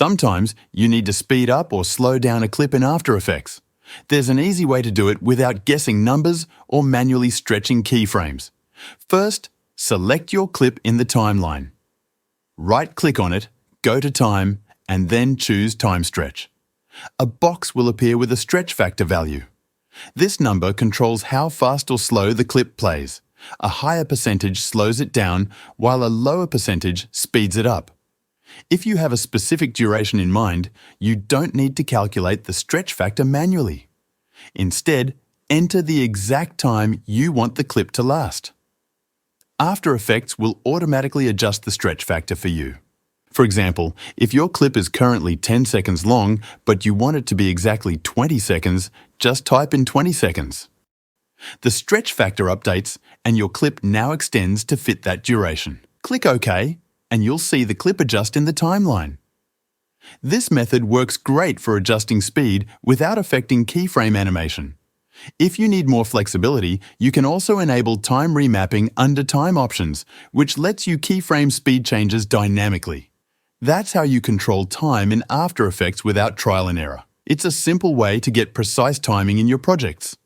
Sometimes you need to speed up or slow down a clip in After Effects. There's an easy way to do it without guessing numbers or manually stretching keyframes. First, select your clip in the timeline. Right-click on it, go to Time, and then choose Time Stretch. A box will appear with a stretch factor value. This number controls how fast or slow the clip plays. A higher percentage slows it down, while a lower percentage speeds it up. If you have a specific duration in mind, you don't need to calculate the stretch factor manually. Instead, enter the exact time you want the clip to last. After Effects will automatically adjust the stretch factor for you. For example, if your clip is currently 10 seconds long, but you want it to be exactly 20 seconds, just type in 20 seconds. The stretch factor updates, and your clip now extends to fit that duration. Click OK, and you'll see the clip adjust in the timeline. This method works great for adjusting speed without affecting keyframe animation. If you need more flexibility, you can also enable time remapping under Time Options, which lets you keyframe speed changes dynamically. That's how you control time in After Effects without trial and error. It's a simple way to get precise timing in your projects.